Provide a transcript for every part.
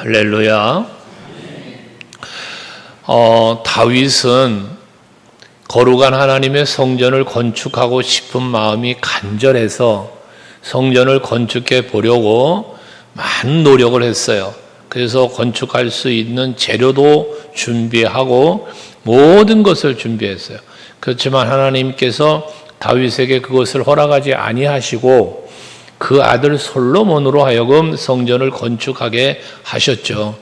할렐루야. 다윗은 거룩한 하나님의 성전을 건축하고 싶은 마음이 간절해서 성전을 건축해 보려고 많은 노력을 했어요. 그래서 건축할 수 있는 재료도 준비하고 모든 것을 준비했어요. 그렇지만 하나님께서 다윗에게 그것을 허락하지 아니하시고 그 아들 솔로몬으로 하여금 성전을 건축하게 하셨죠.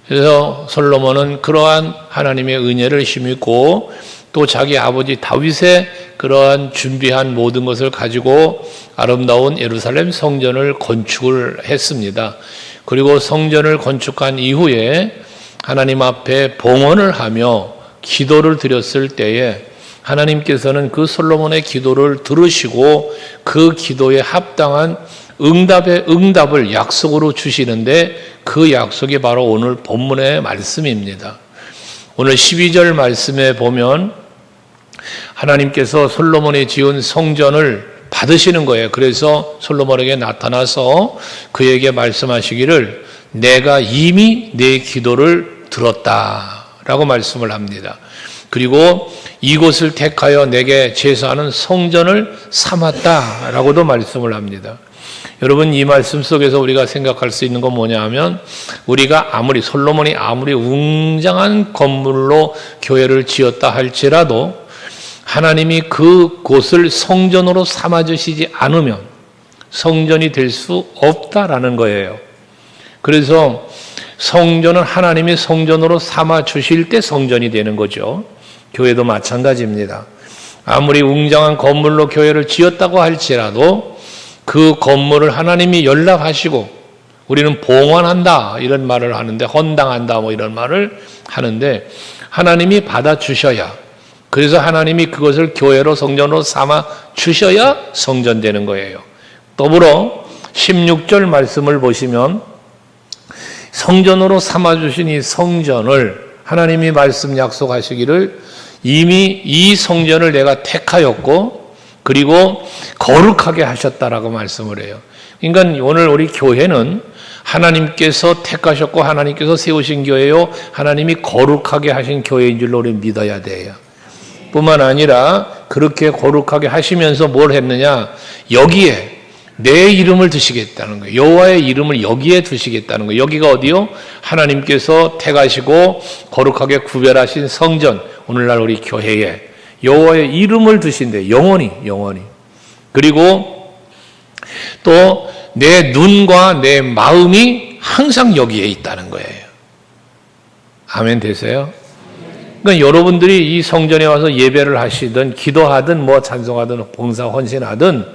그래서 솔로몬은 그러한 하나님의 은혜를 힘입고 또 자기 아버지 다윗의 그러한 준비한 모든 것을 가지고 아름다운 예루살렘 성전을 건축을 했습니다. 그리고 성전을 건축한 이후에 하나님 앞에 봉헌을 하며 기도를 드렸을 때에 하나님께서는 그 솔로몬의 기도를 들으시고 그 기도에 합당한 응답을 약속으로 주시는데 그 약속이 바로 오늘 본문의 말씀입니다. 오늘 12절 말씀에 보면 하나님께서 솔로몬이 지은 성전을 받으시는 거예요. 그래서 솔로몬에게 나타나서 그에게 말씀하시기를 내가 이미 내 기도를 들었다라고 말씀을 합니다. 그리고 이곳을 택하여 내게 제사하는 성전을 삼았다라고도 말씀을 합니다. 여러분, 이 말씀 속에서 우리가 생각할 수 있는 건 뭐냐 하면 우리가 솔로몬이 아무리 웅장한 건물로 교회를 지었다 할지라도 하나님이 그곳을 성전으로 삼아주시지 않으면 성전이 될 수 없다라는 거예요. 그래서 성전은 하나님이 성전으로 삼아주실 때 성전이 되는 거죠. 교회도 마찬가지입니다. 아무리 웅장한 건물로 교회를 지었다고 할지라도 그 건물을 하나님이 연락하시고 우리는 봉헌한다 이런 말을 하는데 헌당한다 이런 말을 하는데 하나님이 받아주셔야, 그래서 하나님이 그것을 교회로 성전으로 삼아 주셔야 성전 되는 거예요. 더불어 16절 말씀을 보시면 성전으로 삼아 주신 이 성전을 하나님이 말씀 약속하시기를 이미 이 성전을 내가 택하였고 그리고 거룩하게 하셨다라고 말씀을 해요. 그러니까 오늘 우리 교회는 하나님께서 택하셨고 하나님께서 세우신 교회요, 하나님이 거룩하게 하신 교회인 줄로 우리 믿어야 돼요. 뿐만 아니라 그렇게 거룩하게 하시면서 뭘 했느냐, 여기에 내 이름을 두시겠다는 거예요. 여호와의 이름을 여기에 두시겠다는 거예요. 여기가 어디요? 하나님께서 택하시고 거룩하게 구별하신 성전, 오늘날 우리 교회에 여호와의 이름을 두신대. 영원히. 그리고 또 내 눈과 내 마음이 항상 여기에 있다는 거예요. 아멘 되세요? 그러니까 여러분들이 이 성전에 와서 예배를 하시든 기도하든 찬송하든 봉사 헌신하든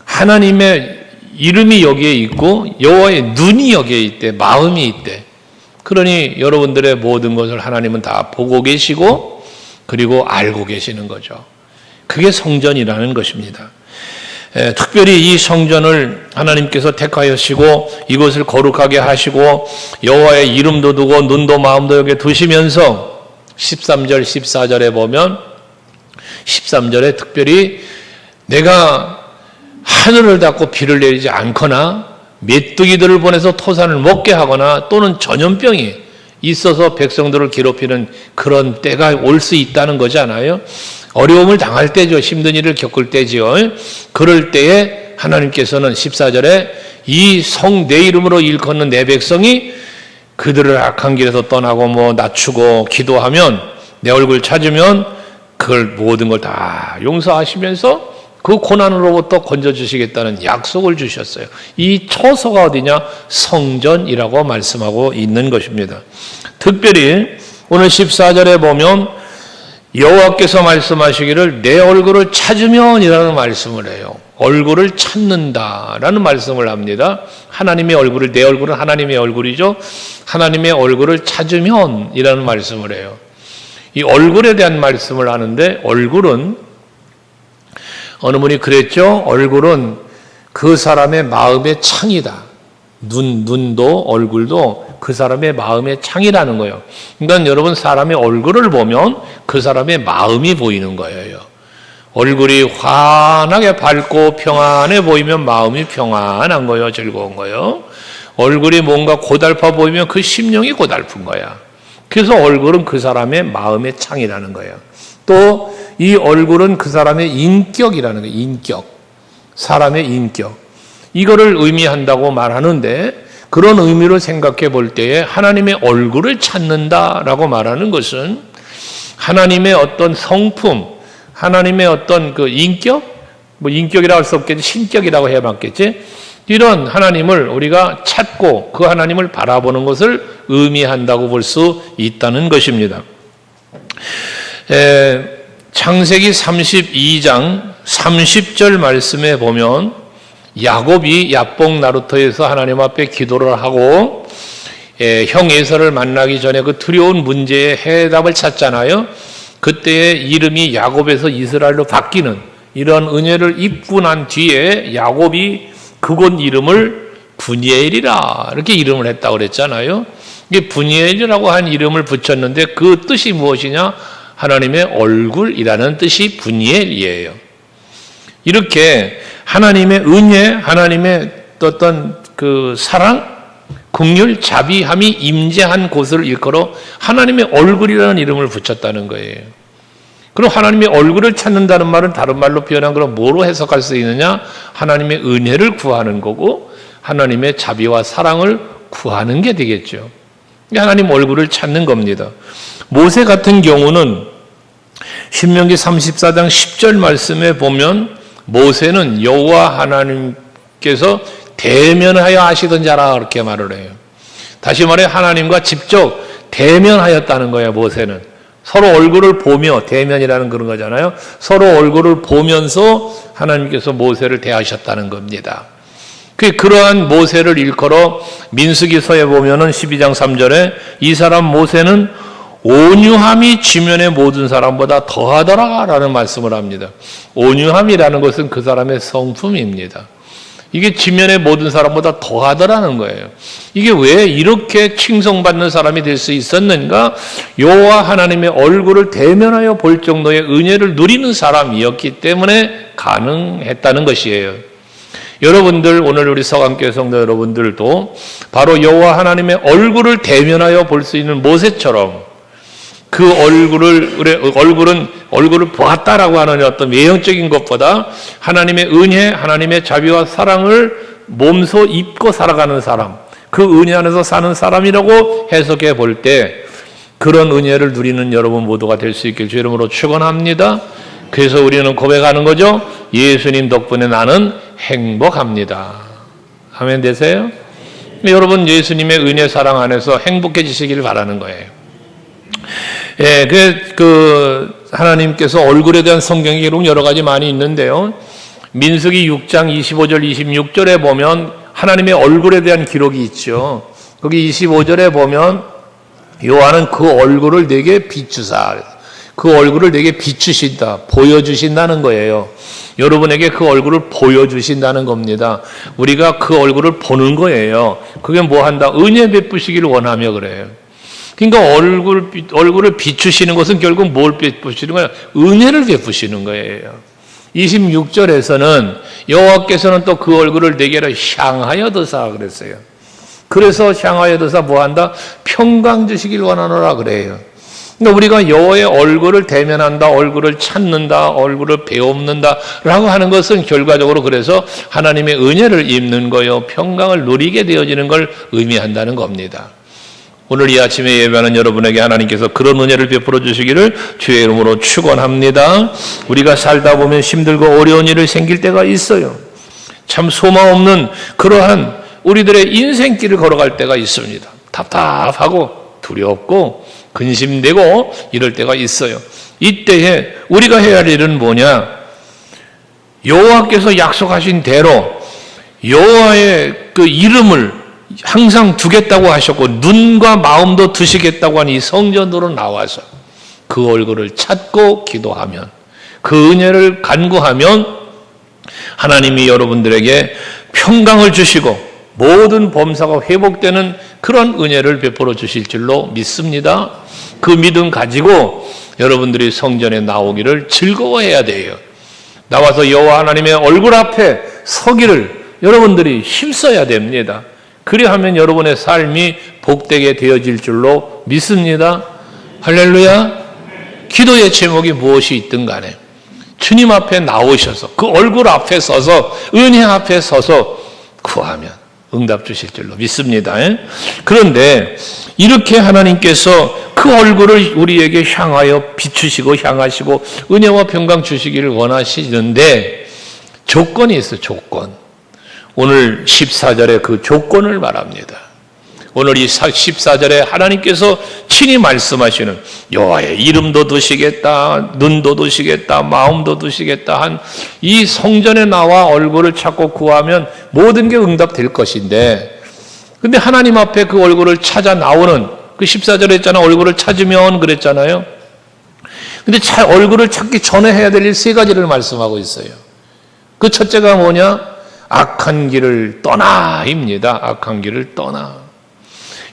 하나님의 이름이 여기에 있고 여호와의 눈이 여기에 있대, 마음이 있대. 그러니 여러분들의 모든 것을 하나님은 다 보고 계시고 그리고 알고 계시는 거죠. 그게 성전이라는 것입니다. 특별히 이 성전을 하나님께서 택하시고 이것을 거룩하게 하시고 여호와의 이름도 두고 눈도 마음도 여기에 두시면서 13절 14절에 보면 13절에 특별히 내가 하늘을 닫고 비를 내리지 않거나 메뚜기들을 보내서 토산을 먹게 하거나 또는 전염병이 있어서 백성들을 괴롭히는 그런 때가 올 수 있다는 거잖아요. 어려움을 당할 때죠. 힘든 일을 겪을 때죠. 그럴 때에 하나님께서는 14절에 이 내 이름으로 일컫는 내 백성이 그들을 악한 길에서 떠나고 낮추고 기도하면 내 얼굴 찾으면 그걸 모든 걸 다 용서하시면서 그 고난으로부터 건져주시겠다는 약속을 주셨어요. 이 처소가 어디냐? 성전이라고 말씀하고 있는 것입니다. 특별히 오늘 14절에 보면 여호와께서 말씀하시기를 내 얼굴을 찾으면 이라는 말씀을 해요. 얼굴을 찾는다라는 말씀을 합니다. 하나님의 얼굴을, 내 얼굴은 하나님의 얼굴이죠. 하나님의 얼굴을 찾으면 이라는 말씀을 해요. 이 얼굴에 대한 말씀을 하는데 얼굴은 어느 분이 그랬죠. 얼굴은 그 사람의 마음의 창이다. 눈도 얼굴도 그 사람의 마음의 창이라는 거예요. 그러니까 여러분, 사람의 얼굴을 보면 그 사람의 마음이 보이는 거예요. 얼굴이 환하게 밝고 평안해 보이면 마음이 평안한 거예요. 즐거운 거예요. 얼굴이 뭔가 고달파 보이면 그 심령이 고달픈 거야. 그래서 얼굴은 그 사람의 마음의 창이라는 거예요. 또 이 얼굴은 그 사람의 인격이라는 거예요. 인격. 사람의 인격. 이거를 의미한다고 말하는데 그런 의미로 생각해 볼 때에 하나님의 얼굴을 찾는다라고 말하는 것은 하나님의 어떤 성품, 하나님의 어떤 그 인격, 뭐 인격이라고 할 수 없겠지, 신격이라고 해야 맞겠지. 이런 하나님을 우리가 찾고 그 하나님을 바라보는 것을 의미한다고 볼 수 있다는 것입니다. 창세기 32장 30절 말씀에 보면 야곱이 야복 나루터에서 하나님 앞에 기도를 하고 형 에서를 만나기 전에 그 두려운 문제의 해답을 찾잖아요. 그때의 이름이 야곱에서 이스라엘로 바뀌는 이런 은혜를 입고 난 뒤에 야곱이 그곳 이름을 브니엘이라 이렇게 이름을 했다고 그랬잖아요. 이게 브니엘이라고 한 이름을 붙였는데 그 뜻이 무엇이냐? 하나님의 얼굴이라는 뜻이 브니엘이에요. 이렇게 하나님의 은혜, 하나님의 어떤 그 사랑, 긍휼, 자비함이 임재한 곳을 일컬어 하나님의 얼굴이라는 이름을 붙였다는 거예요. 그럼 하나님의 얼굴을 찾는다는 말은 다른 말로 표현한 걸 뭐로 해석할 수 있느냐? 하나님의 은혜를 구하는 거고 하나님의 자비와 사랑을 구하는 게 되겠죠. 하나님 얼굴을 찾는 겁니다. 모세 같은 경우는 신명기 34장 10절 말씀에 보면 모세는 여호와 하나님께서 대면하여 하시던 자라 그렇게 말을 해요. 다시 말해 하나님과 직접 대면하였다는 거예요. 모세는 서로 얼굴을 보며, 대면이라는 그런 거잖아요. 서로 얼굴을 보면서 하나님께서 모세를 대하셨다는 겁니다. 그러한 모세를 일컬어 민수기서에 보면은 12장 3절에 이 사람 모세는 온유함이 지면의 모든 사람보다 더하더라 라는 말씀을 합니다. 온유함이라는 것은 그 사람의 성품입니다. 이게 지면의 모든 사람보다 더하더라는 거예요. 이게 왜 이렇게 칭송받는 사람이 될 수 있었는가? 여호와 하나님의 얼굴을 대면하여 볼 정도의 은혜를 누리는 사람이었기 때문에 가능했다는 것이에요. 여러분들, 오늘 우리 서강교회 성도 여러분들도 바로 여호와 하나님의 얼굴을 대면하여 볼 수 있는 모세처럼 그 얼굴을 보았다라고 하는 어떤 외형적인 것보다 하나님의 은혜, 하나님의 자비와 사랑을 몸소 입고 살아가는 사람, 그 은혜 안에서 사는 사람이라고 해석해 볼 때 그런 은혜를 누리는 여러분 모두가 될 수 있길 주 이름으로 축원합니다. 그래서 우리는 고백하는 거죠. 예수님 덕분에 나는 행복합니다. 아멘 되세요? 여러분 예수님의 은혜 사랑 안에서 행복해지시기를 바라는 거예요. 예, 하나님께서 얼굴에 대한 성경 기록 여러 가지 많이 있는데요. 민수기 6장 25절 26절에 보면 하나님의 얼굴에 대한 기록이 있죠. 거기 25절에 보면 여호와는 그 얼굴을 내게 비추사, 그 얼굴을 내게 비추신다, 보여주신다는 거예요. 여러분에게 그 얼굴을 보여주신다는 겁니다. 우리가 그 얼굴을 보는 거예요. 그게 뭐 한다? 은혜 베푸시기를 원하며 그래요. 그러니까 얼굴을 비추시는 것은 결국 뭘 베푸시는 거예요? 은혜를 베푸시는 거예요. 26절에서는 여호와께서는 또 그 얼굴을 내게로 향하여 드사 그랬어요. 그래서 향하여 드사 뭐 한다? 평강 주시길 원하노라 그래요. 그러니까 우리가 여호와의 얼굴을 대면한다, 얼굴을 찾는다, 얼굴을 배웁는다라고 하는 것은 결과적으로 그래서 하나님의 은혜를 입는 거요, 평강을 누리게 되어지는 걸 의미한다는 겁니다. 오늘 이 아침에 예배하는 여러분에게 하나님께서 그런 은혜를 베풀어 주시기를 주의 이름으로 축원합니다. 우리가 살다 보면 힘들고 어려운 일이 생길 때가 있어요. 참 소망 없는 그러한 우리들의 인생길을 걸어갈 때가 있습니다. 답답하고 두렵고 근심되고 이럴 때가 있어요. 이때에 우리가 해야 할 일은 뭐냐? 여호와께서 약속하신 대로 여호와의 그 이름을 항상 두겠다고 하셨고 눈과 마음도 두시겠다고 하니 성전으로 나와서 그 얼굴을 찾고 기도하면, 그 은혜를 간구하면 하나님이 여러분들에게 평강을 주시고 모든 범사가 회복되는 그런 은혜를 베풀어 주실 줄로 믿습니다. 그 믿음 가지고 여러분들이 성전에 나오기를 즐거워해야 돼요. 나와서 여호와 하나님의 얼굴 앞에 서기를 여러분들이 힘써야 됩니다. 그리하면 여러분의 삶이 복되게 되어질 줄로 믿습니다. 할렐루야. 기도의 제목이 무엇이 있든 간에 주님 앞에 나오셔서 그 얼굴 앞에 서서 은혜 앞에 서서 구하면 응답 주실 줄로 믿습니다. 그런데 이렇게 하나님께서 그 얼굴을 우리에게 향하여 비추시고 향하시고 은혜와 평강 주시기를 원하시는데 조건이 있어요. 조건. 오늘 14절에 그 조건을 말합니다. 오늘 이 14절에 하나님께서 친히 말씀하시는 여호와의 이름도 두시겠다, 눈도 두시겠다, 마음도 두시겠다 한 이 성전에 나와 얼굴을 찾고 구하면 모든 게 응답될 것인데, 근데 하나님 앞에 그 얼굴을 찾아 나오는 그 14절에 했잖아요. 얼굴을 찾으면 그랬잖아요. 근데 얼굴을 찾기 전에 해야 될 일 세 가지를 말씀하고 있어요. 그 첫째가 뭐냐? 악한 길을 떠나입니다. 악한 길을 떠나.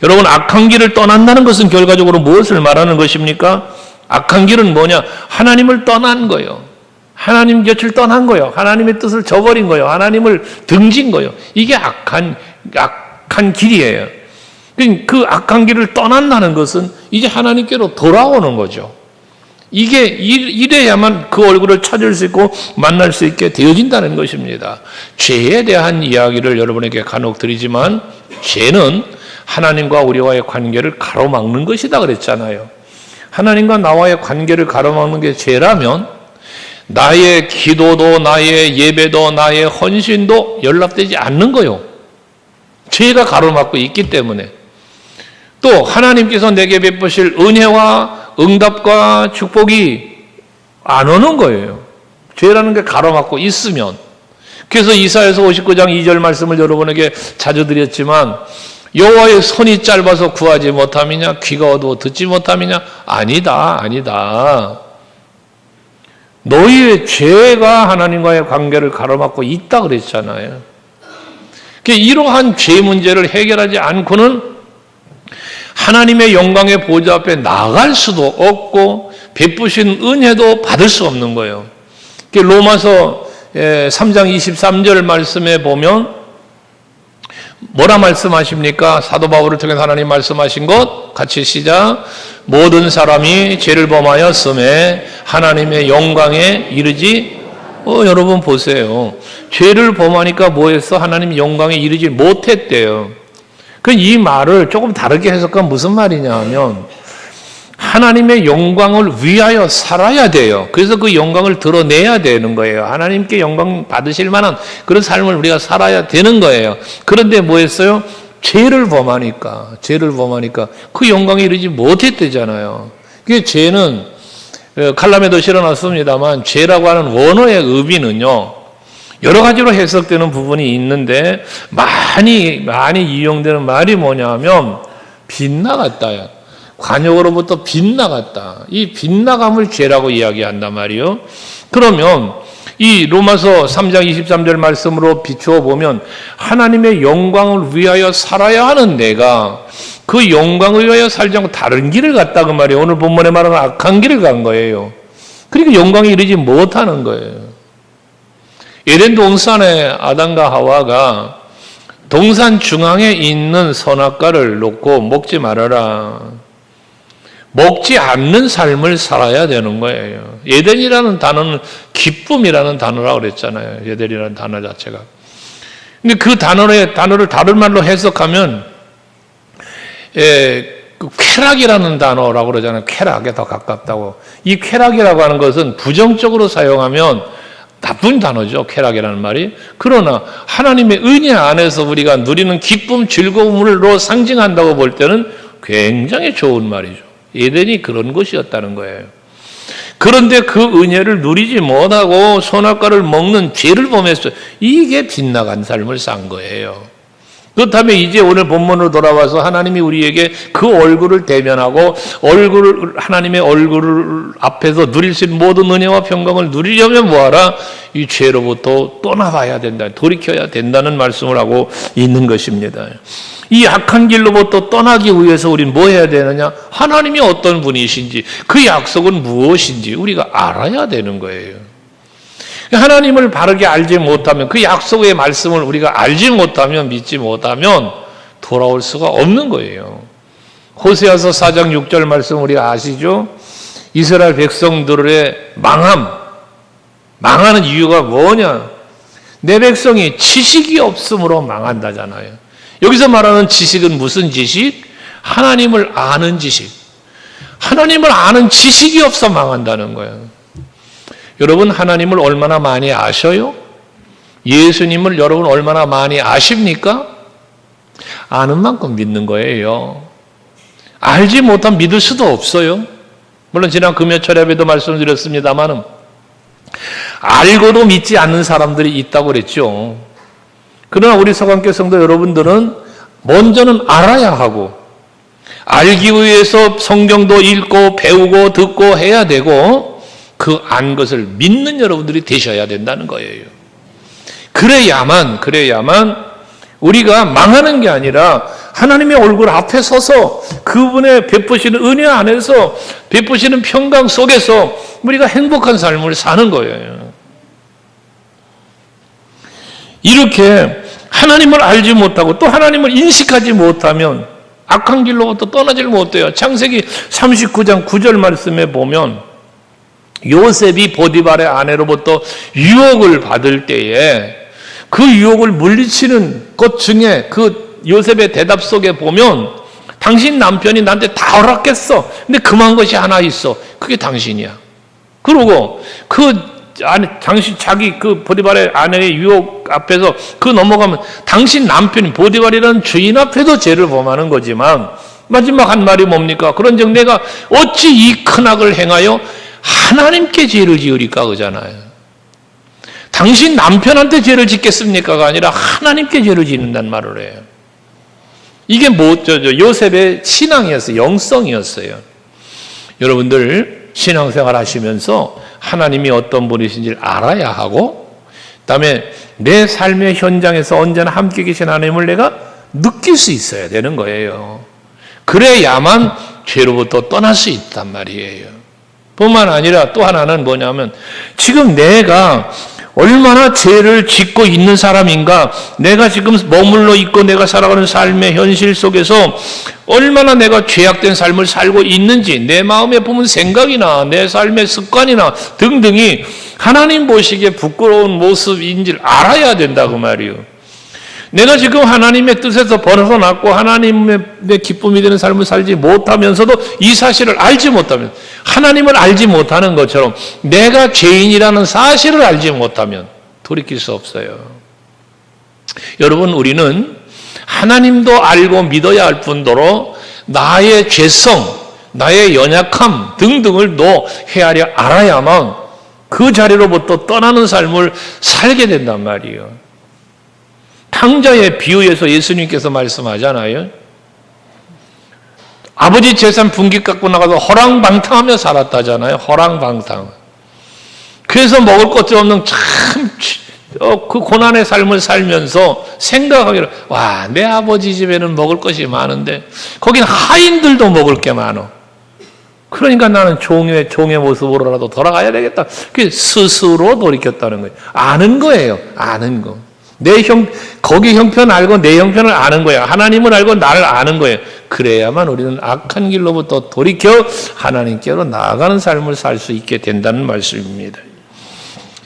여러분, 악한 길을 떠난다는 것은 결과적으로 무엇을 말하는 것입니까? 악한 길은 뭐냐? 하나님을 떠난 거예요. 하나님 곁을 떠난 거예요. 하나님의 뜻을 저버린 거예요. 하나님을 등진 거예요. 이게 악한 길이에요. 그 악한 길을 떠난다는 것은 이제 하나님께로 돌아오는 거죠. 이래야만 그 얼굴을 찾을 수 있고 만날 수 있게 되어진다는 것입니다. 죄에 대한 이야기를 여러분에게 간혹 드리지만, 죄는 하나님과 우리와의 관계를 가로막는 것이다 그랬잖아요. 하나님과 나와의 관계를 가로막는 게 죄라면 나의 기도도 나의 예배도 나의 헌신도 연락되지 않는 거요. 죄가 가로막고 있기 때문에. 또 하나님께서 내게 베푸실 은혜와 응답과 축복이 안 오는 거예요. 죄라는 게 가로막고 있으면. 그래서 이사야서 59장 2절 말씀을 여러분에게 자주 드렸지만, 여호와의 손이 짧아서 구하지 못함이냐? 귀가 어두워 듣지 못함이냐? 아니다. 너희의 죄가 하나님과의 관계를 가로막고 있다 그랬잖아요. 이러한 죄 문제를 해결하지 않고는 하나님의 영광의 보좌 앞에 나갈 수도 없고 베푸신 은혜도 받을 수 없는 거예요. 로마서 3장 23절 말씀에 보면 뭐라 말씀하십니까? 사도 바울을 통해 하나님 말씀하신 것 같이 시작. 모든 사람이 죄를 범하였음에 하나님의 영광에 이르지 여러분 보세요. 죄를 범하니까 뭐했어? 하나님 영광에 이르지 못했대요. 이 말을 조금 다르게 해석하면 무슨 말이냐 하면 하나님의 영광을 위하여 살아야 돼요. 그래서 그 영광을 드러내야 되는 거예요. 하나님께 영광 받으실 만한 그런 삶을 우리가 살아야 되는 거예요. 그런데 뭐 했어요? 죄를 범하니까 그 영광에 이르지 못했대잖아요. 그게 죄는 칼럼에도 실어놨습니다만 죄라고 하는 원어의 의미는요, 여러 가지로 해석되는 부분이 있는데 많이 이용되는 말이 뭐냐면 빗나갔다야. 관역으로부터 빗나갔다. 이 빗나감을 죄라고 이야기한단 말이에요. 그러면 이 로마서 3장 23절 말씀으로 비추어 보면 하나님의 영광을 위하여 살아야 하는 내가 그 영광을 위하여 살지 않고 다른 길을 갔다 그 말이에요. 오늘 본문에 말하는 악한 길을 간 거예요. 그러니까 영광에 이르지 못하는 거예요. 에덴 동산에 아담과 하와가 동산 중앙에 있는 선악과를 놓고 먹지 말아라. 먹지 않는 삶을 살아야 되는 거예요. 에덴이라는 단어는 기쁨이라는 단어라고 그랬잖아요. 에덴이라는 단어 자체가. 근데 그 단어를 다른 말로 해석하면 그 쾌락이라는 단어라고 그러잖아요. 쾌락에 더 가깝다고. 이 쾌락이라고 하는 것은 부정적으로 사용하면 나쁜 단어죠. 쾌락이라는 말이. 그러나 하나님의 은혜 안에서 우리가 누리는 기쁨, 즐거움으로 상징한다고 볼 때는 굉장히 좋은 말이죠. 에덴이 그런 곳이었다는 거예요. 그런데 그 은혜를 누리지 못하고 선악과를 먹는 죄를 범했어요. 이게 빗나간 삶을 산 거예요. 그렇다면 이제 오늘 본문으로 돌아와서 하나님이 우리에게 그 얼굴을 대면하고 하나님의 얼굴 앞에서 누릴 수 있는 모든 은혜와 평강을 누리려면 뭐하라? 이 죄로부터 떠나봐야 된다. 돌이켜야 된다는 말씀을 하고 있는 것입니다. 이 악한 길로부터 떠나기 위해서 우리는 뭐 해야 되느냐? 하나님이 어떤 분이신지, 그 약속은 무엇인지 우리가 알아야 되는 거예요. 하나님을 바르게 알지 못하면, 그 약속의 말씀을 우리가 알지 못하면, 믿지 못하면 돌아올 수가 없는 거예요. 호세아서 4장 6절 말씀 우리가 아시죠? 이스라엘 백성들의 망하는 이유가 뭐냐? 내 백성이 지식이 없으므로 망한다잖아요. 여기서 말하는 지식은 무슨 지식? 하나님을 아는 지식. 하나님을 아는 지식이 없어 망한다는 거예요. 여러분, 하나님을 얼마나 많이 아셔요? 예수님을 여러분 얼마나 많이 아십니까? 아는 만큼 믿는 거예요. 알지 못하면 믿을 수도 없어요. 물론 지난 금요철야에도 말씀드렸습니다만 알고도 믿지 않는 사람들이 있다고 그랬죠. 그러나 우리 서강교 성도 여러분들은 먼저는 알아야 하고 알기 위해서 성경도 읽고 배우고 듣고 해야 되고 그 안 것을 믿는 여러분들이 되셔야 된다는 거예요. 그래야만 우리가 망하는 게 아니라 하나님의 얼굴 앞에 서서 그분의 베푸시는 은혜 안에서 베푸시는 평강 속에서 우리가 행복한 삶을 사는 거예요. 이렇게 하나님을 알지 못하고 또 하나님을 인식하지 못하면 악한 길로부터 떠나질 못해요. 창세기 39장 9절 말씀에 보면 요셉이 보디발의 아내로부터 유혹을 받을 때에 그 유혹을 물리치는 것 중에 그 요셉의 대답 속에 보면 당신 남편이 나한테 다 허락했어. 근데 금한 것이 하나 있어. 그게 당신이야. 그러고 자기 그 보디발의 아내의 유혹 앞에서 그 넘어가면 당신 남편이 보디발이라는 주인 앞에도 죄를 범하는 거지만 마지막 한 말이 뭡니까? 그런즉 내가 어찌 이 큰 악을 행하여 하나님께 죄를 지으리까 그러잖아요. 당신 남편한테 죄를 짓겠습니까가 아니라 하나님께 죄를 짓는다는 말을 해요. 이게 요셉의 신앙이었어요. 영성이었어요. 여러분들 신앙생활 하시면서 하나님이 어떤 분이신지를 알아야 하고 그다음에 내 삶의 현장에서 언제나 함께 계신 하나님을 내가 느낄 수 있어야 되는 거예요. 그래야만 죄로부터 떠날 수 있단 말이에요. 뿐만 아니라 또 하나는 뭐냐면 지금 내가 얼마나 죄를 짓고 있는 사람인가, 내가 지금 머물러 있고 내가 살아가는 삶의 현실 속에서 얼마나 내가 죄악된 삶을 살고 있는지, 내 마음에 품은 생각이나 내 삶의 습관이나 등등이 하나님 보시기에 부끄러운 모습인지를 알아야 된다고 말이에요. 내가 지금 하나님의 뜻에서 벗어났고 하나님의 기쁨이 되는 삶을 살지 못하면서도 이 사실을 알지 못하면, 하나님을 알지 못하는 것처럼 내가 죄인이라는 사실을 알지 못하면 돌이킬 수 없어요. 여러분, 우리는 하나님도 알고 믿어야 할 뿐더러 나의 죄성, 나의 연약함 등등을 헤아려 알아야만 그 자리로부터 떠나는 삶을 살게 된단 말이에요. 탕자의 비유에서 예수님께서 말씀하잖아요. 아버지 재산 분깃 갖고 나가서 허랑방탕하며 살았다잖아요. 허랑방탕. 그래서 먹을 것도 없는 참 그 고난의 삶을 살면서 생각하기를, 와, 내 아버지 집에는 먹을 것이 많은데 거긴 하인들도 먹을 게 많어. 그러니까 나는 종의 모습으로라도 돌아가야 되겠다. 그게 스스로 돌이켰다는 거예요. 아는 거예요. 아는 거. 거기 형편 알고 내 형편을 아는 거예요. 하나님을 알고 나를 아는 거예요. 그래야만 우리는 악한 길로부터 돌이켜 하나님께로 나아가는 삶을 살 수 있게 된다는 말씀입니다.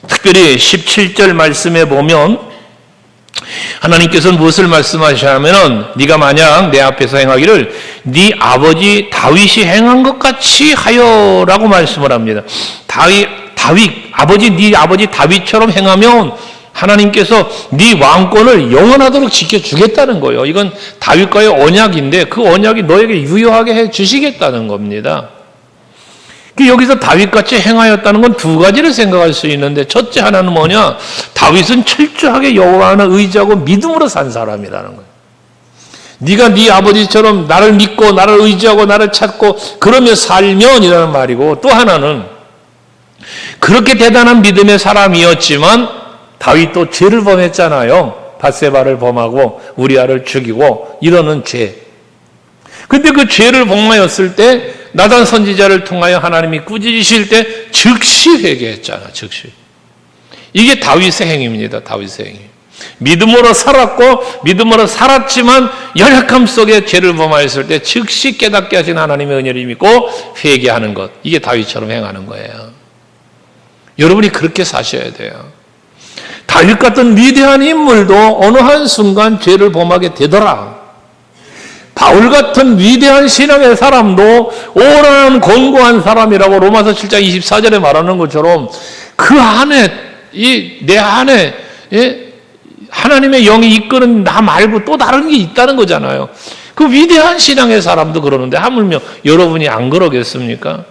특별히 17절 말씀에 보면 하나님께서는 무엇을 말씀하시냐면은 네가 만약 내 앞에서 행하기를 네 아버지 다윗이 행한 것 같이 하여라고 말씀을 합니다. 네 아버지 다윗처럼 행하면 하나님께서 네 왕권을 영원하도록 지켜주겠다는 거예요. 이건 다윗과의 언약인데 그 언약이 너에게 유효하게 해주시겠다는 겁니다. 여기서 다윗같이 행하였다는 건 두 가지를 생각할 수 있는데, 첫째 하나는 뭐냐? 다윗은 철저하게 여호와 하나 의지하고 믿음으로 산 사람이라는 거예요. 네가 네 아버지처럼 나를 믿고 나를 의지하고 나를 찾고 그러며 살면 이라는 말이고, 또 하나는 그렇게 대단한 믿음의 사람이었지만 다윗도 죄를 범했잖아요. 밧세바를 범하고 우리아를 죽이고 이러는 죄. 근데 그 죄를 범하였을 때 나단 선지자를 통하여 하나님이 꾸짖으실 때 즉시 회개했잖아. 즉시. 이게 다윗의 행위입니다. 다윗의 행위. 믿음으로 살았고 믿음으로 살았지만 연약함 속에 죄를 범하였을 때 즉시 깨닫게 하신 하나님의 은혜를 믿고 회개하는 것, 이게 다윗처럼 행하는 거예요. 여러분이 그렇게 사셔야 돼요. 다윗 같은 위대한 인물도 어느 한순간 죄를 범하게 되더라. 바울 같은 위대한 신앙의 사람도 오랜 권고한 사람이라고 로마서 7장 24절에 말하는 것처럼 그 안에, 내 안에 하나님의 영이 이끄는 나 말고 또 다른 게 있다는 거잖아요. 그 위대한 신앙의 사람도 그러는데 하물며 여러분이 안 그러겠습니까?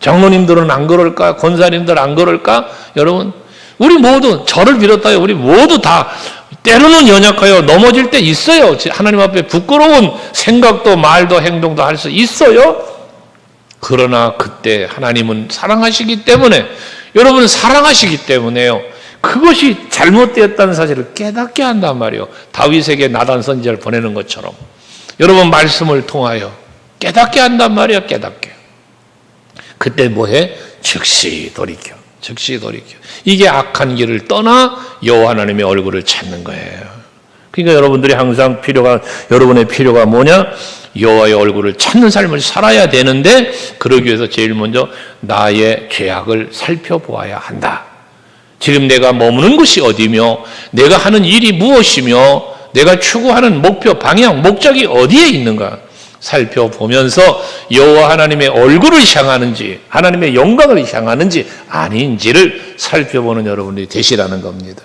장로님들은 안 그럴까? 권사님들 안 그럴까? 여러분, 우리 모두, 저를 비롯하여 우리 모두 다 때로는 연약하여 넘어질 때 있어요. 하나님 앞에 부끄러운 생각도 말도 행동도 할 수 있어요. 그러나 그때 하나님은 사랑하시기 때문에, 여러분은 사랑하시기 때문에요, 그것이 잘못되었다는 사실을 깨닫게 한단 말이에요. 다윗에게 나단 선지자를 보내는 것처럼 여러분 말씀을 통하여 깨닫게 한단 말이에요. 깨닫게. 그때 뭐해? 즉시 돌이켜. 즉시 돌이켜. 이게 악한 길을 떠나 여호와 하나님의 얼굴을 찾는 거예요. 그러니까 여러분들이 항상 여러분의 필요가 뭐냐? 여호와의 얼굴을 찾는 삶을 살아야 되는데, 그러기 위해서 제일 먼저 나의 죄악을 살펴보아야 한다. 지금 내가 머무는 곳이 어디며, 내가 하는 일이 무엇이며, 내가 추구하는 목표, 방향, 목적이 어디에 있는가 살펴보면서 여호와 하나님의 얼굴을 향하는지, 하나님의 영광을 향하는지 아닌지를 살펴보는 여러분들이 되시라는 겁니다.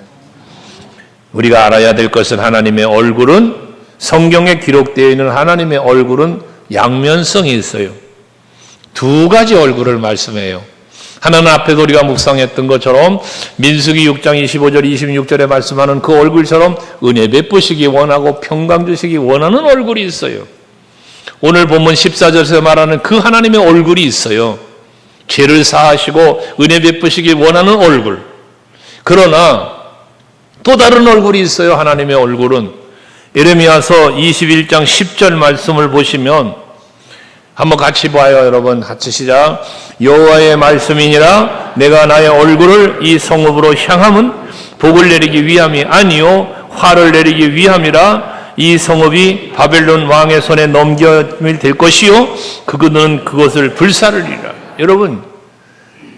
우리가 알아야 될 것은 하나님의 얼굴은, 성경에 기록되어 있는 하나님의 얼굴은 양면성이 있어요. 두 가지 얼굴을 말씀해요. 하나는 앞에서 우리가 묵상했던 것처럼 민수기 6장 25절 26절에 말씀하는 그 얼굴처럼 은혜 베푸시기 원하고 평강 주시기 원하는 얼굴이 있어요. 오늘 본문 14절에서 말하는 그 하나님의 얼굴이 있어요. 죄를 사하시고 은혜 베푸시기 원하는 얼굴. 그러나 또 다른 얼굴이 있어요. 하나님의 얼굴은 예레미야서 21장 10절 말씀을 보시면 한번 같이 봐요. 여러분 같이 시작. 여호와의 말씀이니라 내가 나의 얼굴을 이 성읍으로 향함은 복을 내리기 위함이 아니요 화를 내리기 위함이라. 이 성읍이 바벨론 왕의 손에 넘겨질 될 것이요 그는 그것을 불사르리라. 여러분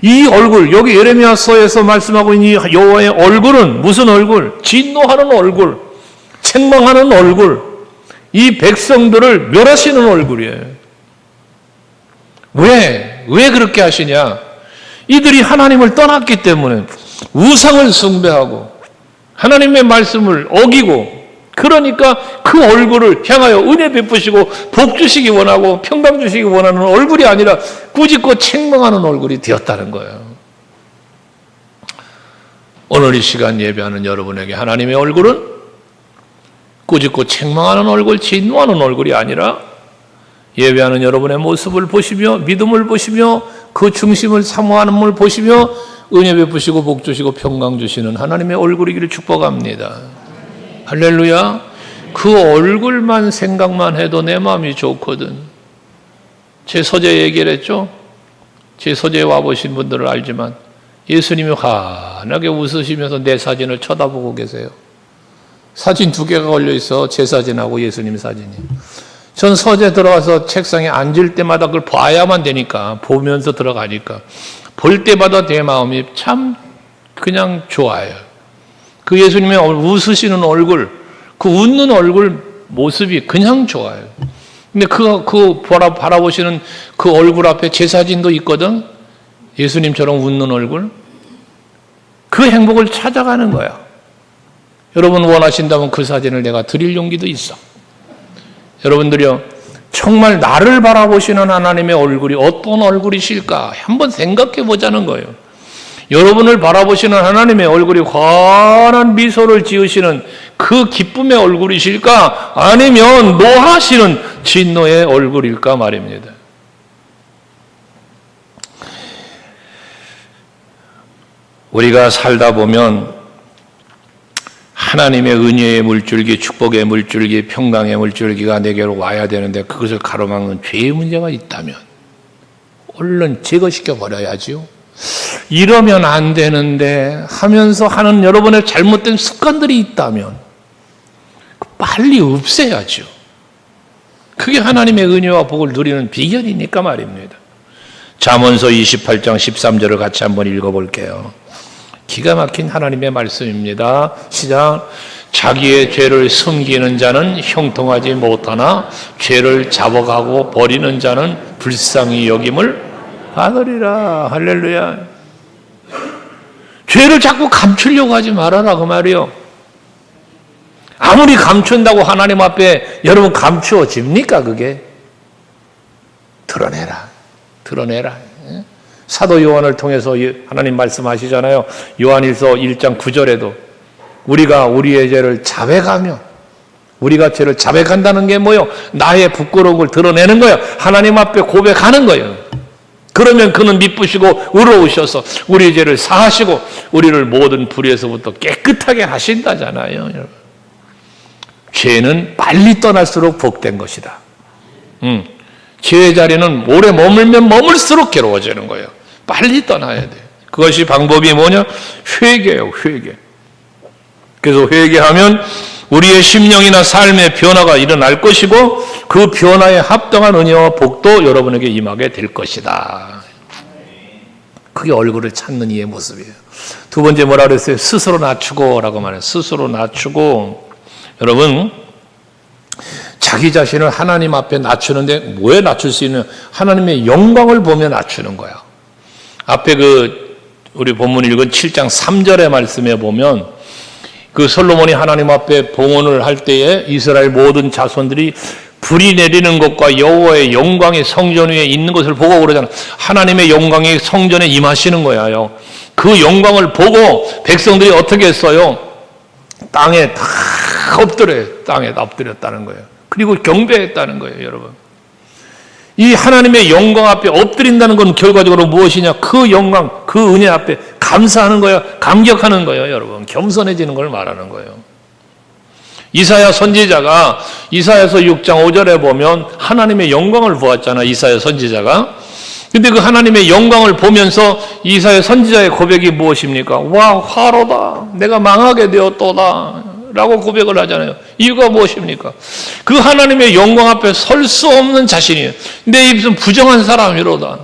이 얼굴, 여기 예레미야서에서 말씀하고 있는 이 여호와의 얼굴은 무슨 얼굴? 진노하는 얼굴, 책망하는 얼굴, 이 백성들을 멸하시는 얼굴이에요. 왜 그렇게 하시냐? 이들이 하나님을 떠났기 때문에 우상을 숭배하고 하나님의 말씀을 어기고, 그러니까 그 얼굴을 향하여 은혜 베푸시고 복 주시기 원하고 평강 주시기 원하는 얼굴이 아니라 꾸짖고 책망하는 얼굴이 되었다는 거예요. 오늘 이 시간 예배하는 여러분에게 하나님의 얼굴은 꾸짖고 책망하는 얼굴, 진노하는 얼굴이 아니라 예배하는 여러분의 모습을 보시며 믿음을 보시며 그 중심을 사모하는 걸 보시며 은혜 베푸시고 복 주시고 평강 주시는 하나님의 얼굴이기를 축복합니다. 할렐루야. 그 얼굴만 생각만 해도 내 마음이 좋거든. 제 서재 얘기를 했죠. 제 서재에 와보신 분들은 알지만 예수님이 환하게 웃으시면서 내 사진을 쳐다보고 계세요. 사진 2개가 걸려있어. 제 사진하고 예수님 사진이. 전 서재 들어가서 책상에 앉을 때마다 그걸 봐야만 되니까, 보면서 들어가니까 볼 때마다 내 마음이 참 그냥 좋아요. 그 예수님의 웃으시는 얼굴, 그 웃는 얼굴 모습이 그냥 좋아요. 근데 그 바라보시는 그 얼굴 앞에 제 사진도 있거든. 예수님처럼 웃는 얼굴. 그 행복을 찾아가는 거야. 여러분 원하신다면 그 사진을 내가 드릴 용기도 있어. 여러분들이요, 정말 나를 바라보시는 하나님의 얼굴이 어떤 얼굴이실까 한번 생각해 보자는 거예요. 여러분을 바라보시는 하나님의 얼굴이 환한 미소를 지으시는 그 기쁨의 얼굴이실까, 아니면 노하시는 진노의 얼굴일까 말입니다. 우리가 살다 보면 하나님의 은혜의 물줄기, 축복의 물줄기, 평강의 물줄기가 내게로 와야 되는데 그것을 가로막는 죄의 문제가 있다면 얼른 제거시켜 버려야지요. 이러면 안 되는데 하면서 하는 여러분의 잘못된 습관들이 있다면 빨리 없애야죠. 그게 하나님의 은혜와 복을 누리는 비결이니까 말입니다. 잠언서 28장 13절을 같이 한번 읽어볼게요. 기가 막힌 하나님의 말씀입니다. 시작. 자기의 죄를 숨기는 자는 형통하지 못하나 죄를 잡아가고 버리는 자는 불쌍히 여김을 받으리라. 할렐루야. 죄를 자꾸 감추려고 하지 말아라 그 말이요. 아무리 감춘다고 하나님 앞에 여러분 감추어집니까 그게? 드러내라. 드러내라. 사도 요한을 통해서 하나님 말씀하시잖아요. 요한일서 1장 9절에도 우리가 우리의 죄를 자백하며, 우리가 죄를 자백한다는 게 뭐예요? 나의 부끄러운 걸 드러내는 거예요. 하나님 앞에 고백하는 거예요. 그러면 그는 미쁘시고 의로우셔서 우리 죄를 사하시고 우리를 모든 불의에서부터 깨끗하게 하신다잖아요. 여러분. 죄는 빨리 떠날수록 복된 것이다. 죄의 자리는 오래 머물면 머물수록 괴로워지는 거예요. 빨리 떠나야 돼. 그것이 방법이 뭐냐? 회개예요, 회개. 그래서 회개하면 우리의 심령이나 삶의 변화가 일어날 것이고 그 변화에 합당한 은혜와 복도 여러분에게 임하게 될 것이다. 그게 얼굴을 찾는 이의 모습이에요. 두 번째 뭐라 그랬어요? 스스로 낮추고 라고 말해요. 스스로 낮추고. 여러분, 자기 자신을 하나님 앞에 낮추는데 왜 낮출 수 있는? 하나님의 영광을 보며 낮추는 거야. 앞에 우리 본문 읽은 7장 3절의 말씀에 보면 그 솔로몬이 하나님 앞에 봉헌을 할 때에 이스라엘 모든 자손들이 불이 내리는 것과 여호와의 영광이 성전 위에 있는 것을 보고 그러잖아. 하나님의 영광이 성전에 임하시는 거예요. 그 영광을 보고 백성들이 어떻게 했어요? 땅에 다 엎드려요. 땅에 엎드렸다는 거예요. 그리고 경배했다는 거예요, 여러분. 이 하나님의 영광 앞에 엎드린다는 건 결과적으로 무엇이냐? 그 영광, 그 은혜 앞에 감사하는 거예요. 감격하는 거예요, 여러분. 겸손해지는 걸 말하는 거예요. 이사야 선지자가 이사야서 6장 5절에 보면 하나님의 영광을 보았잖아, 이사야 선지자가. 근데 그 하나님의 영광을 보면서 이사야 선지자의 고백이 무엇입니까? 와, 화로다. 내가 망하게 되었도다. 라고 고백을 하잖아요. 이유가 무엇입니까? 그 하나님의 영광 앞에 설 수 없는 자신이에요. 내 입은 부정한 사람이로다.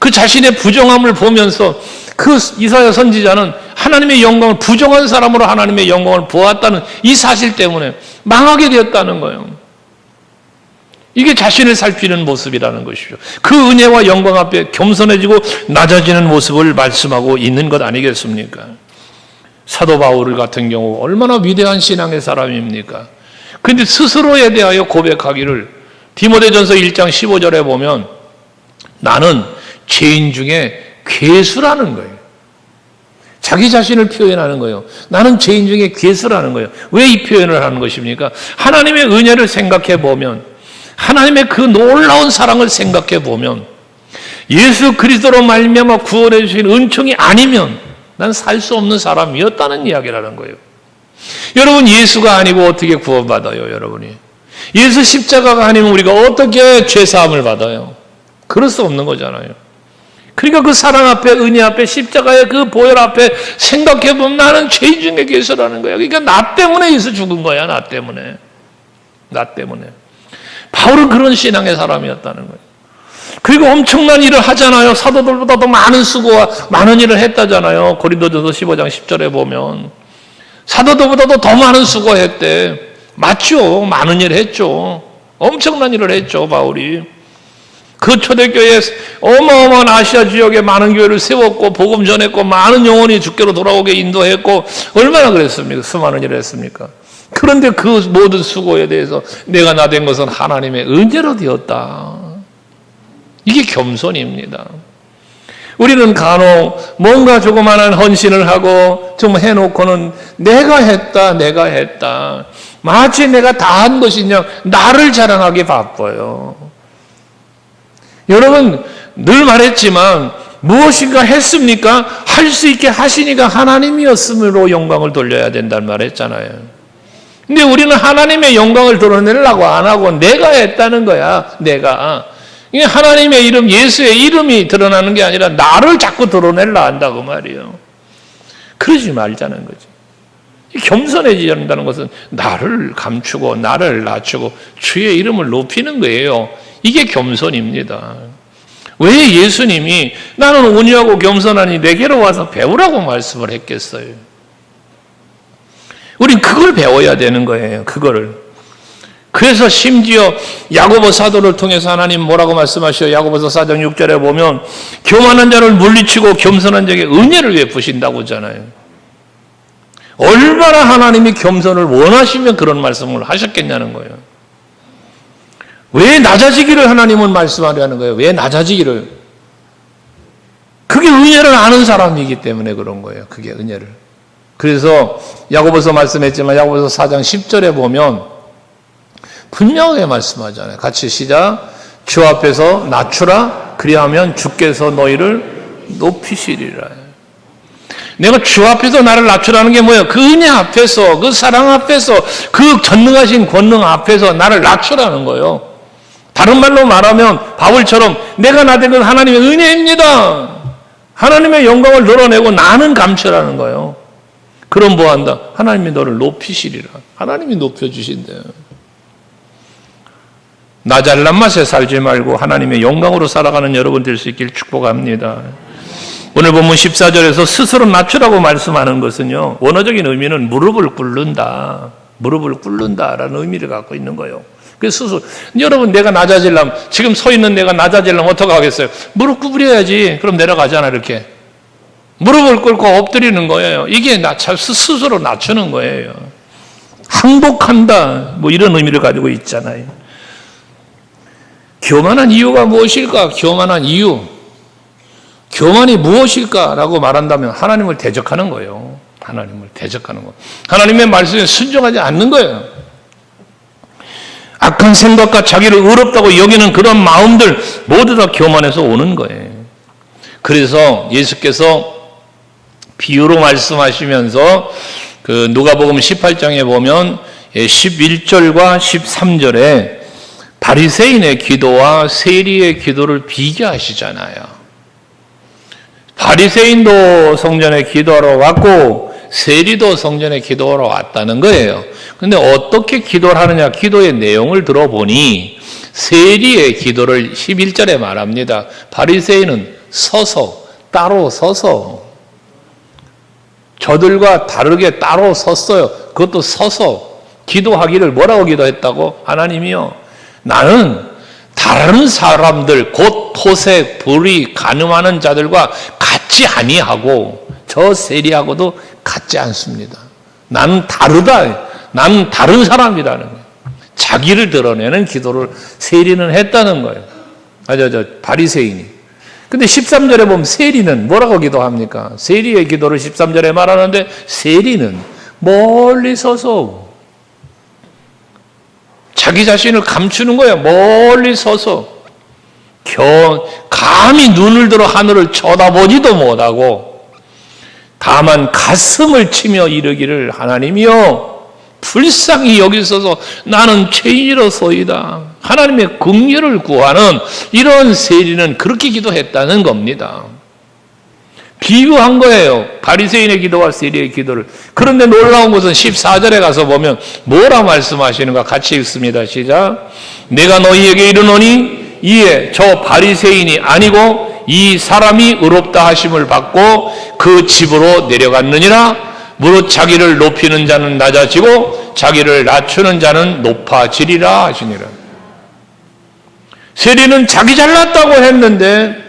그 자신의 부정함을 보면서 그 이사야 선지자는 하나님의 영광을 부정한 사람으로 하나님의 영광을 보았다는 이 사실 때문에 망하게 되었다는 거예요. 이게 자신을 살피는 모습이라는 것이죠. 그 은혜와 영광 앞에 겸손해지고 낮아지는 모습을 말씀하고 있는 것 아니겠습니까? 사도 바울 같은 경우 얼마나 위대한 신앙의 사람입니까? 그런데 스스로에 대하여 고백하기를 디모데전서 1장 15절에 보면 나는 죄인 중에 괴수라는 거예요. 자기 자신을 표현하는 거예요. 나는 죄인 중에 괴수라는 거예요. 왜 이 표현을 하는 것입니까? 하나님의 은혜를 생각해 보면, 하나님의 그 놀라운 사랑을 생각해 보면, 예수 그리스도로 말미암아 구원해 주신 은총이 아니면 난 살 수 없는 사람이었다는 이야기라는 거예요. 여러분, 예수가 아니고 어떻게 구원받아요, 여러분이? 예수 십자가가 아니면 우리가 어떻게 죄사함을 받아요? 그럴 수 없는 거잖아요. 그러니까 그 사랑 앞에, 은혜 앞에, 십자가의 그 보혈 앞에 생각해보면 나는 죄인 중에 괴수라는 거야. 그러니까 나 때문에 예수 죽은 거야, 나 때문에. 나 때문에. 바울은 그런 신앙의 사람이었다는 거예요. 그리고 엄청난 일을 하잖아요. 사도들보다도 많은 수고와 많은 일을 했다잖아요. 고린도전서 15장 10절에 보면. 사도들보다도 더 많은 수고했대. 맞죠. 많은 일을 했죠. 엄청난 일을 했죠, 바울이. 그 초대교회에 어마어마한 아시아 지역에 많은 교회를 세웠고 복음 전했고 많은 영혼이 주께로 돌아오게 인도했고 얼마나 그랬습니까? 수많은 일을 했습니까? 그런데 그 모든 수고에 대해서 내가 나 된 것은 하나님의 은혜로 되었다. 이게 겸손입니다. 우리는 간혹 뭔가 조그마한 헌신을 하고 좀 해놓고는 내가 했다. 마치 내가 다 한 것이냐 나를 자랑하기 바빠요. 여러분, 늘 말했지만 무엇인가 했습니까? 할 수 있게 하시니까 하나님이었으므로 영광을 돌려야 된다는 말 했잖아요. 근데 우리는 하나님의 영광을 드러내려고 안 하고 내가 했다는 거야. 내가. 이게 하나님의 이름, 예수의 이름이 드러나는 게 아니라 나를 자꾸 드러내려 한다고 말이에요. 그러지 말자는 거지. 겸손해지야 한다는 것은 나를 감추고 나를 낮추고 주의 이름을 높이는 거예요. 이게 겸손입니다. 왜 예수님이 나는 온유하고 겸손하니 내게로 와서 배우라고 말씀을 했겠어요? 우린 그걸 배워야 되는 거예요. 그거를. 그래서 심지어 야고보 사도를 통해서 하나님 뭐라고 말씀하셔요? 야고보서 4장 6절에 보면 교만한 자를 물리치고 겸손한 자에게 은혜를 베푸신다고 하잖아요. 얼마나 하나님이 겸손을 원하시면 그런 말씀을 하셨겠냐는 거예요. 왜 낮아지기를 하나님은 말씀하려는 거예요? 왜 낮아지기를? 그게 은혜를 아는 사람이기 때문에 그런 거예요. 그게 은혜를. 그래서 야고보서 말씀했지만 야고보서 4장 10절에 보면 분명하게 말씀하잖아요. 같이 시작. 주 앞에서 낮추라. 그리하면 주께서 너희를 높이시리라. 내가 주 앞에서 나를 낮추라는 게 뭐예요? 그 은혜 앞에서, 그 사랑 앞에서, 그 전능하신 권능 앞에서 나를 낮추라는 거예요. 다른 말로 말하면 바울처럼 내가 나된 건 하나님의 은혜입니다. 하나님의 영광을 드러내고 나는 감추라는 거예요. 그럼 뭐 한다? 하나님이 너를 높이시리라. 하나님이 높여주신대요. 나 잘난 맛에 살지 말고 하나님의 영광으로 살아가는 여러분 될 수 있길 축복합니다. 오늘 본문 14절에서 스스로 낮추라고 말씀하는 것은요, 원어적인 의미는 무릎을 꿇는다. 무릎을 꿇는다라는 의미를 갖고 있는 거예요. 그래서 스스로, 여러분 내가 낮아지려면, 지금 서 있는 내가 낮아지려면 어떻게 하겠어요? 무릎 구부려야지. 그럼 내려가잖아, 이렇게. 무릎을 꿇고 엎드리는 거예요. 이게 스스로 낮추는 거예요. 항복한다. 뭐 이런 의미를 가지고 있잖아요. 교만한 이유가 무엇일까? 교만한 이유. 교만이 무엇일까라고 말한다면 하나님을 대적하는 거예요. 하나님을 대적하는 거. 하나님의 말씀에 순종하지 않는 거예요. 악한 생각과 자기를 의롭다고 여기는 그런 마음들 모두 다 교만에서 오는 거예요. 그래서 예수께서 비유로 말씀하시면서 그 누가복음 18장에 보면 11절과 13절에 바리새인의 기도와 세리의 기도를 비교하시잖아요. 바리새인도 성전에 기도하러 왔고 세리도 성전에 기도하러 왔다는 거예요. 그런데 어떻게 기도를 하느냐, 기도의 내용을 들어보니 세리의 기도를 11절에 말합니다. 바리새인은 서서, 따로 서서, 저들과 다르게 따로 섰어요. 그것도 서서 기도하기를 뭐라고 기도했다고? 하나님이요, 나는 다른 사람들 곧 토색, 불의, 간음하는 자들과 같지 아니하고 저 세리하고도 같지 않습니다. 나는 다르다. 나는 다른 사람이라는 거예요. 자기를 드러내는 기도를 세리는 했다는 거예요. 바리새인이. 근데 13절에 보면 세리는 뭐라고 기도합니까? 세리의 기도를 13절에 말하는데 세리는 멀리 서서 자기 자신을 감추는 거예요. 멀리 서서 감히 눈을 들어 하늘을 쳐다보지도 못하고 다만 가슴을 치며 이르기를 하나님이여 불쌍히 여기소서 나는 죄인이로소이다. 하나님의 긍휼을 구하는 이런 세리는 그렇게 기도했다는 겁니다. 비유한 거예요. 바리새인의 기도와 세리의 기도를. 그런데 놀라운 것은 14절에 가서 보면 뭐라 말씀하시는가 같이 읽습니다. 시작. 내가 너희에게 이르노니 이에 저 바리새인이 아니고 이 사람이 의롭다 하심을 받고 그 집으로 내려갔느니라. 무릇 자기를 높이는 자는 낮아지고 자기를 낮추는 자는 높아지리라 하시니라. 세리는 자기 잘났다고 했는데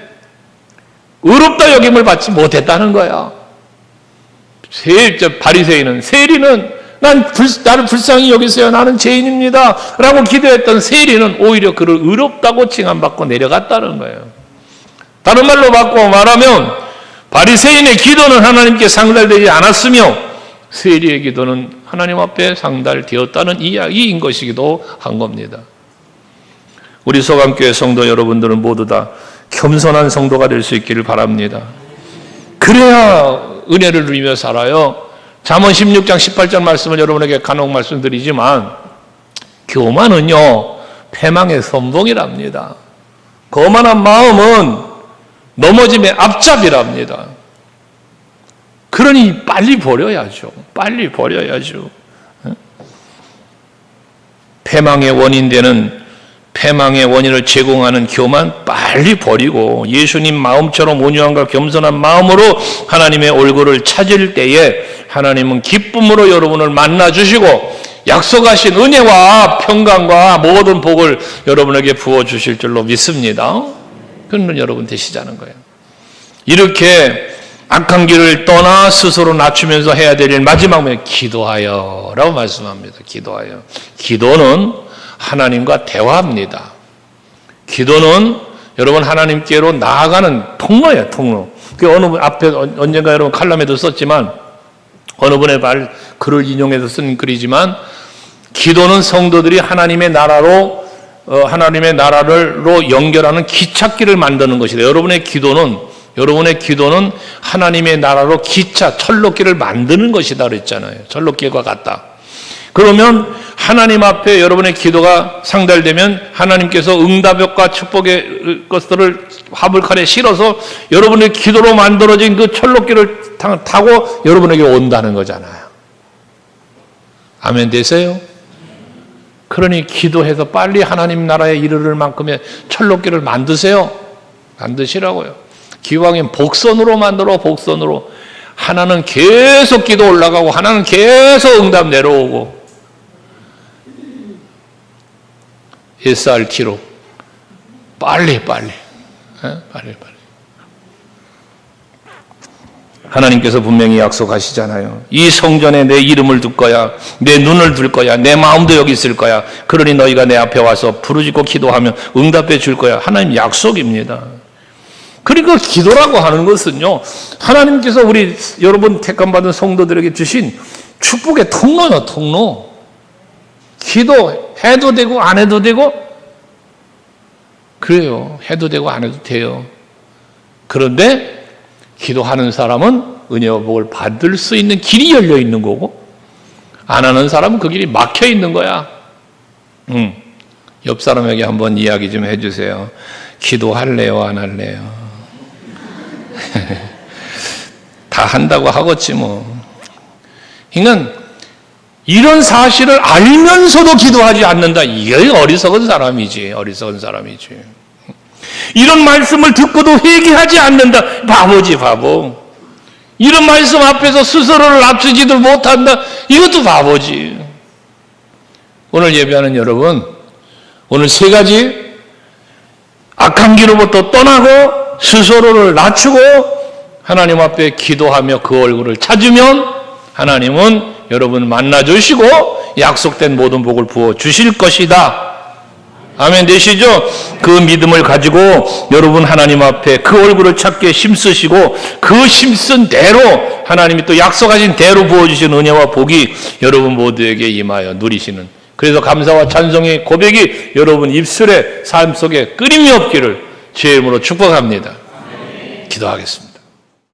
의롭다 여김을 받지 못했다는 거야. 바리새인은, 세리는 나를 불쌍히 여기세요. 나는 죄인입니다. 라고 기도했던 세리는 오히려 그를 의롭다고 칭함받고 내려갔다는 거예요. 다른 말로 바꿔 말하면 바리새인의 기도는 하나님께 상달되지 않았으며 세리의 기도는 하나님 앞에 상달되었다는 이야기인 것이기도 한 겁니다. 우리 소감교회 성도 여러분들은 모두 다 겸손한 성도가 될 수 있기를 바랍니다. 그래야 은혜를 누리며 살아요. 잠언 16장 18절 말씀을 여러분에게 간혹 말씀드리지만 교만은요 패망의 선봉이랍니다. 거만한 마음은 넘어짐의 앞잡이랍니다. 그러니 빨리 버려야죠. 빨리 버려야죠. 패망의 원인 되는, 패망의 원인을 제공하는 교만 빨리 버리고 예수님 마음처럼 온유함과 겸손한 마음으로 하나님의 얼굴을 찾을 때에 하나님은 기쁨으로 여러분을 만나주시고 약속하신 은혜와 평강과 모든 복을 여러분에게 부어주실 줄로 믿습니다. 그런 여러분 되시자는 거예요. 이렇게 악한 길을 떠나 스스로 낮추면서 해야 될 일, 마지막에 기도하여 라고 말씀합니다. 기도하여. 기도는 하나님과 대화합니다. 기도는 여러분 하나님께로 나아가는 통로예요. 통로. 그 어느 분 앞에 언젠가 여러분 칼럼에도 썼지만, 어느 분의 글을 인용해서 쓴 글이지만, 기도는 성도들이 하나님의 나라로 하나님의 나라로 연결하는 기찻길을 만드는 것이다. 여러분의 기도는 하나님의 나라로 기차, 철로길을 만드는 것이다 그랬잖아요. 철로길과 같다. 그러면 하나님 앞에 여러분의 기도가 상달되면 하나님께서 응답과 축복의 것들을 화물칸에 실어서 여러분의 기도로 만들어진 그 철로길을 타고 여러분에게 온다는 거잖아요. 아멘 되세요? 그러니 기도해서 빨리 하나님 나라에 이르를 만큼의 철로길을 만드세요. 만드시라고요. 기왕이면 복선으로 만들어. 복선으로. 하나는 계속 기도 올라가고 하나는 계속 응답 내려오고, SRT로 빨리 하나님께서 분명히 약속하시잖아요. 이 성전에 내 이름을 둘 거야, 내 눈을 둘 거야, 내 마음도 여기 있을 거야. 그러니 너희가 내 앞에 와서 부르짖고 기도하면 응답해 줄 거야. 하나님 약속입니다. 그러니까 기도라고 하는 것은요, 하나님께서 우리 여러분 택함받은 성도들에게 주신 축복의 통로요, 통로. 기도 해도 되고 안 해도 되고, 그래요. 해도 되고 안 해도 돼요. 그런데 기도하는 사람은 은혜와 복을 받을 수 있는 길이 열려 있는 거고, 안 하는 사람은 그 길이 막혀 있는 거야. 옆 사람에게 한번 이야기 좀 해주세요. 기도할래요, 안 할래요? 다 한다고 하겠지 뭐. 그러니까 이런 사실을 알면서도 기도하지 않는다. 이게 어리석은 사람이지. 어리석은 사람이지. 이런 말씀을 듣고도 회개하지 않는다. 바보지, 바보. 이런 말씀 앞에서 스스로를 낮추지도 못한다. 이것도 바보지. 오늘 예배하는 여러분, 오늘 세 가지, 악한 길로부터 떠나고 스스로를 낮추고 하나님 앞에 기도하며 그 얼굴을 찾으면 하나님은 여러분 만나주시고 약속된 모든 복을 부어주실 것이다. 아멘 되시죠? 그 믿음을 가지고 여러분 하나님 앞에 그 얼굴을 찾게 힘쓰시고 그 힘쓴 대로 하나님이 또 약속하신 대로 부어주신 은혜와 복이 여러분 모두에게 임하여 누리시는, 그래서 감사와 찬송의 고백이 여러분 입술에 삶 속에 끊임이 없기를 주의 이름으로 축복합니다. 기도하겠습니다.